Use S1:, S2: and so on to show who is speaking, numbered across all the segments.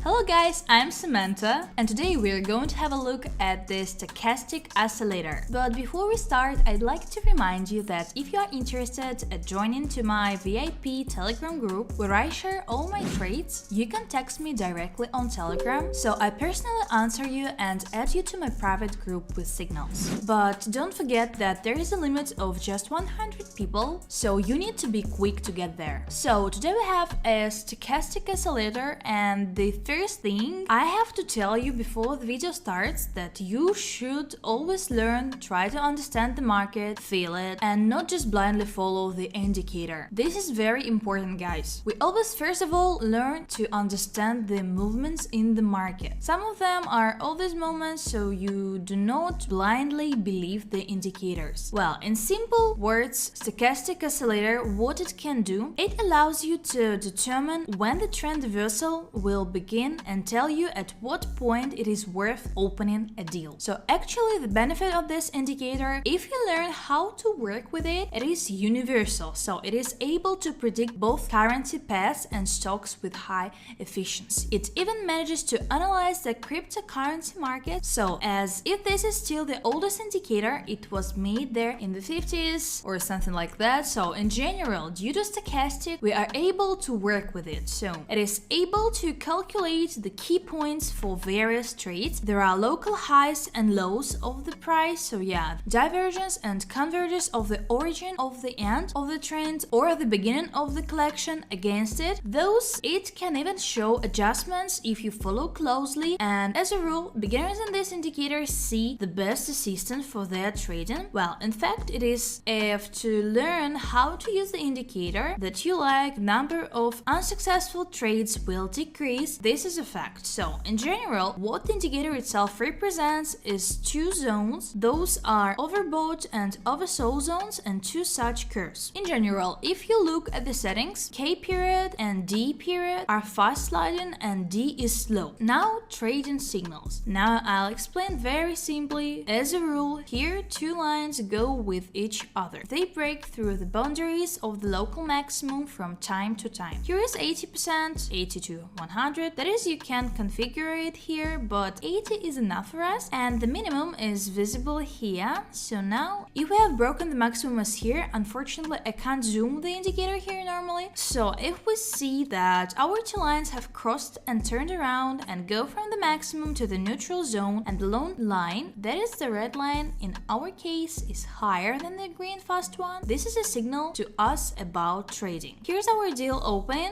S1: Hello guys, I'm Samantha and today we're going to have a look at this stochastic oscillator. But before we start, I'd like to remind you that if you are interested at joining to my VIP Telegram group where I share all my trades, you can text me directly on Telegram, so I personally answer you and add you to my private group with signals. But don't forget that there is a limit of just 100 people, so you need to be quick to get there. So today we have a stochastic oscillator, and the first thing I have to tell you before the video starts that you should always learn, try to understand the market, feel it, and not just blindly follow the indicator. This is very important, guys. We always first of all learn to understand the movements in the market. Some of them are obvious movements, so you do not blindly believe the indicators. Well, in simple words, stochastic oscillator, what it can do, it allows you to determine when the trend reversal will begin and tell you at what point it is worth opening a deal. So actually the benefit of this indicator, if you learn how to work with it, it is universal. So it is able to predict both currency pairs and stocks with high efficiency. It even manages to analyze the cryptocurrency market. So as if this is still the oldest indicator, it was made there in the 50s or something like that. So in general, due to stochastic, we are able to work with it. So it is able to calculate the key points for various trades. There are local highs and lows of the price, so yeah, divergence and convergence of the origin of the end of the trend or the beginning of the collection against it. Those it can even show adjustments if you follow closely, and as a rule, beginners in this indicator see the best assistance for their trading. Well, in fact, it is if to learn how to use the indicator that you like, number of unsuccessful trades will decrease. This is a fact. So in general, what the indicator itself represents is two zones. Those are overbought and oversold zones and two such curves. In general, if you look at the settings, K period and D period are fast sliding and D is slow. Now trading signals. Now I'll explain very simply. As a rule, here two lines go with each other. They break through the boundaries of the local maximum from time to time. Here is 80%, 80 to 100. That is, you can configure it here, but 80 is enough for us, and the minimum is visible here. So now, if we have broken the maximum as here, unfortunately I can't zoom the indicator here normally. So if we see that our two lines have crossed and turned around and go from the maximum to the neutral zone, and the lone line, that is the red line in our case, is higher than the green fast one, this is a signal to us about trading. Here's our deal open.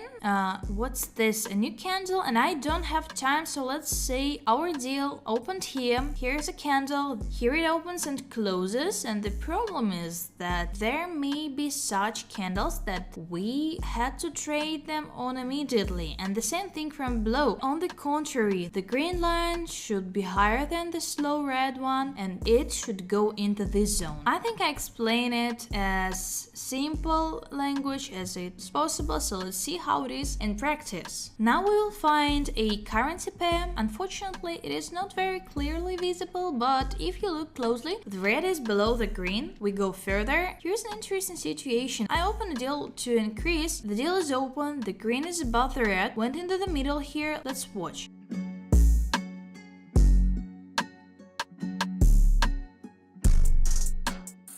S1: What's this? A new candle, and I don't have time, so let's say our deal opened here. Here's a candle, here it opens and closes, and the problem is that there may be such candles that we had to trade them on immediately, and the same thing from below. On the contrary, the green line should be higher than the slow red one, and it should go into this zone. I think I explain it as simple language as it's possible, so let's see how it is in practice. Now we will find a currency pair. Unfortunately, it is not very clearly visible, but if you look closely, the red is below the green. We go further. Here's an interesting situation. I open a deal to increase. The deal is open. The green is above the red. Went into the middle here. Let's watch.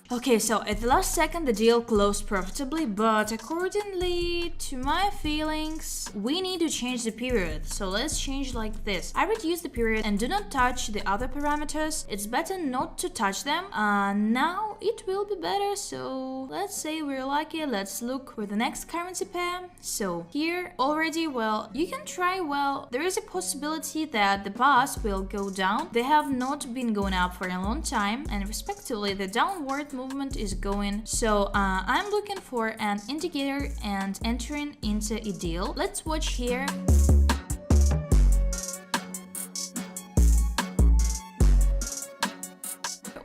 S1: Okay, so at the last second the deal closed profitably, but accordingly to my feelings, we need to change the period. So let's change like this. I reduce the period and do not touch the other parameters. It's better not to touch them. Now it will be better. So let's say we're lucky. Let's look for the next currency pair. So here already, well, you can try. Well, there is a possibility that the bars will go down. They have not been going up for a long time, and respectively the downward movement is going. So I'm looking for an indicator and entering into a deal. Let's watch here.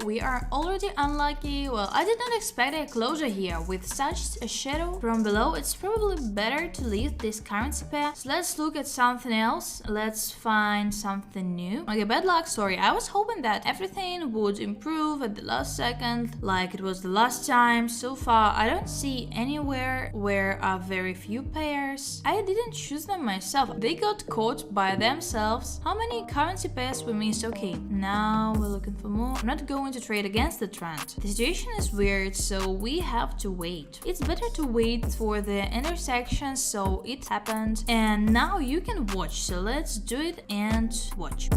S1: we are already unlucky. Well, I did not expect a closure here. With such a shadow from below, it's probably better to leave this currency pair. So let's look at something else. Let's find something new. Okay, bad luck, sorry. I was hoping that everything would improve at the last second, like it was the last time. So far, I don't see anywhere where are very few pairs. I didn't choose them myself. They got caught by themselves. How many currency pairs we missed? Okay, now we're looking for more. I'm not going to trade against the trend. The situation is weird, so we have to wait. It's better to wait for the intersection, so it happened. And now you can watch. So let's do it and watch.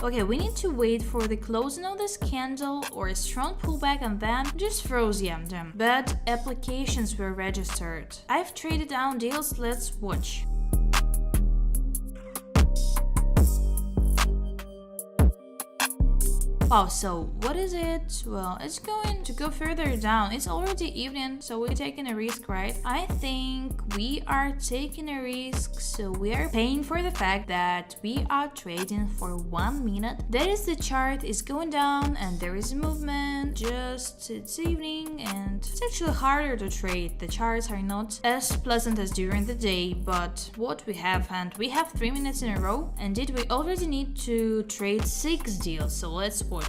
S1: Okay, we need to wait for the closing of this candle or a strong pullback and then just froze them. But applications were registered. I've traded down deals, let's watch. Wow, so what is it? Well, it's going to go further down. It's already evening, so we're taking a risk, right? I think we are taking a risk, so we are paying for the fact that we are trading for 1 minute. That is, the chart is going down and there is a movement. Just it's evening and it's actually harder to trade. The charts are not as pleasant as during the day, but what we have, and we have 3 minutes in a row. Indeed, we already need to trade 6 deals, so let's watch.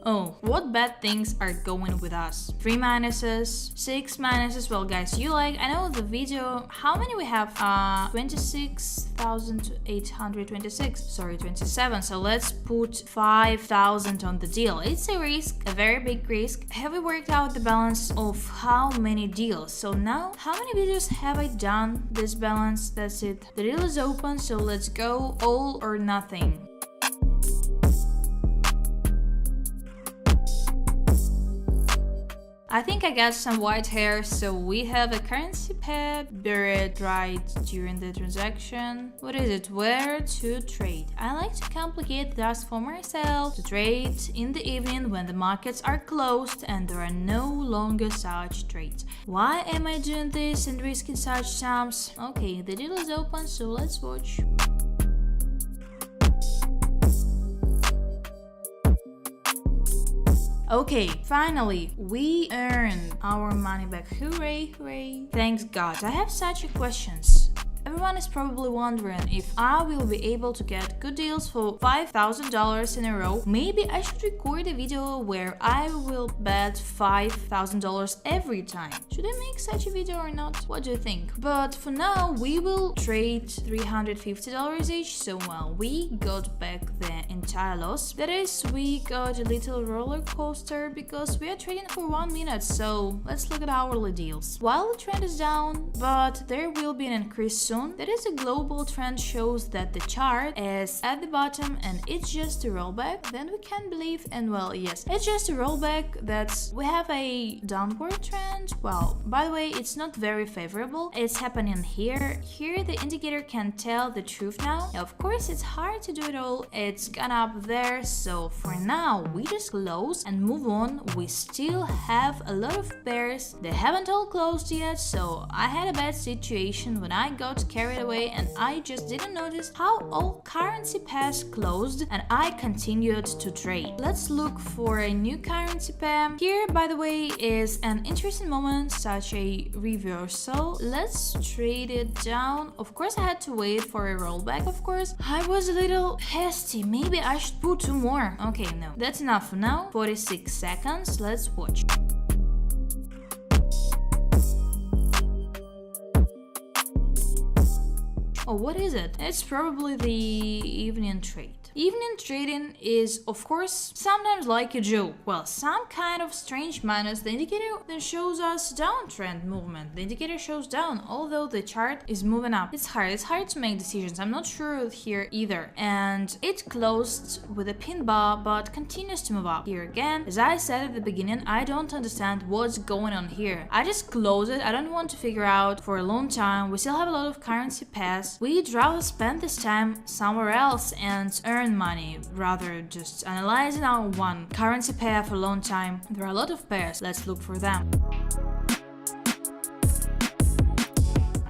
S1: Oh, what bad things are going with us? 3 minuses, 6 minuses. Well, guys, you like, I know the video, how many we have? 26,826, sorry, 27. So let's put 5,000 on the deal. It's a risk, a very big risk. Have we worked out the balance of how many deals? So now, how many videos have I done this balance? That's it. The deal is open, so let's go all or nothing. I think I got some white hair, so we have a currency pair buried right during the transaction. What is it? Where to trade? I like to complicate the task for myself, to trade in the evening when the markets are closed and there are no longer such trades. Why am I doing this and risking such sums? Okay, the deal is open, so let's watch. Okay, finally, we earned our money back. Hooray, hooray. Thanks God. I have such questions. Everyone is probably wondering if I will be able to get good deals for $5,000 in a row. Maybe I should record a video where I will bet $5,000 every time. Should I make such a video or not? What do you think? But for now, we will trade $350 each. So, well, we got back the entire loss. That is, we got a little roller coaster because we are trading for 1 minute. So, let's look at hourly deals. While the trend is down, but there will be an increase soon. That is, a global trend shows that the chart is at the bottom and it's just a rollback. Then we can believe, and well, yes, it's just a rollback. That's, we have a downward trend. Well, by the way, it's not very favorable. It's happening here. Here the indicator can tell the truth now. Of course, it's hard to do it all. It's gone up there. So for now, we just close and move on. We still have a lot of pairs. They haven't all closed yet. So I had a bad situation when I got carried away and I just didn't notice how all currency pairs closed and I continued to trade. Let's look for a new currency pair. Here, by the way, is an interesting moment, such a reversal. Let's trade it down. Of course, I had to wait for a rollback, of course. I was a little hasty. Maybe I should put 2 more. Okay, no. That's enough for now. 46 seconds. Let's watch. Oh, what is it? It's probably the evening trade. Evening trading is, of course, sometimes like a joke. Well, some kind of strange minus. The indicator then shows us downtrend movement. The indicator shows down, although the chart is moving up. It's hard to make decisions. I'm not sure here either. And it closed with a pin bar, but continues to move up. Here again, as I said at the beginning, I don't understand what's going on here. I just close it. I don't want to figure out for a long time. We still have a lot of currency pairs. We'd rather spend this time somewhere else and earn money rather just analyzing our one currency pair for a long time. There are a lot of pairs. Let's look for them.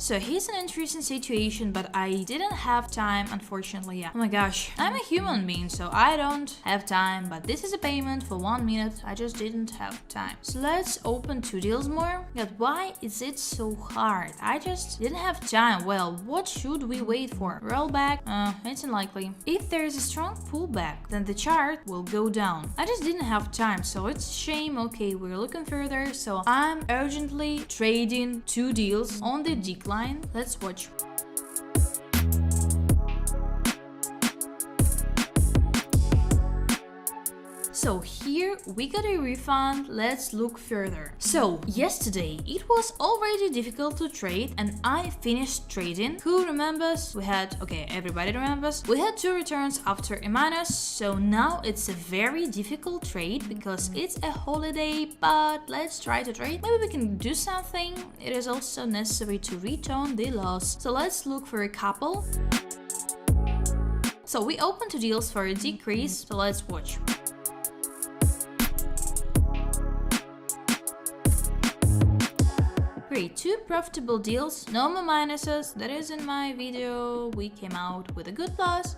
S1: So here's an interesting situation, but I didn't have time, unfortunately. Yeah. Oh my gosh, I'm a human being, so I don't have time, but this is a payment for 1 minute. I just didn't have time. So let's open 2 deals more. But why is it so hard? I just didn't have time. Well, what should we wait for? Rollback? It's unlikely. If there is a strong pullback, then the chart will go down. I just didn't have time, so it's a shame. Okay, we're looking further, so I'm urgently trading 2 deals on the decline. Let's watch. So here we got a refund. Let's look further. So yesterday it was already difficult to trade and I finished trading. Who remembers? Everybody remembers. We had 2 returns after a minus, so now it's a very difficult trade because it's a holiday, but let's try to trade. Maybe we can do something. It is also necessary to return the loss. So let's look for a couple. So we opened 2 deals for a decrease, so let's watch. Great, 2 profitable deals, no more minuses. That is in my video. We came out with a good plus.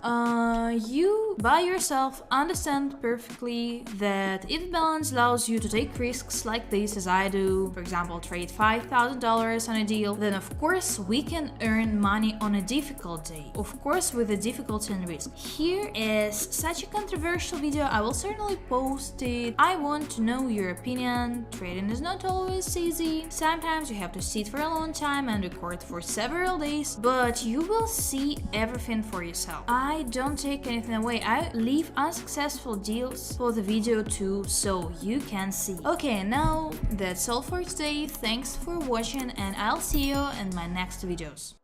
S1: You by yourself understand perfectly that if balance allows you to take risks like this as I do, for example trade $5,000 on a deal, then of course we can earn money on a difficult day, of course with the difficulty and risk. Here is such a controversial video. I will certainly post it. I want to know your opinion. Trading is not always easy. Sometimes you have to sit for a long time and record for several days, but you will see everything for yourself. I don't take anything away. I leave unsuccessful deals for the video too, so you can see. Okay, now that's all for today. Thanks for watching and I'll see you in my next videos.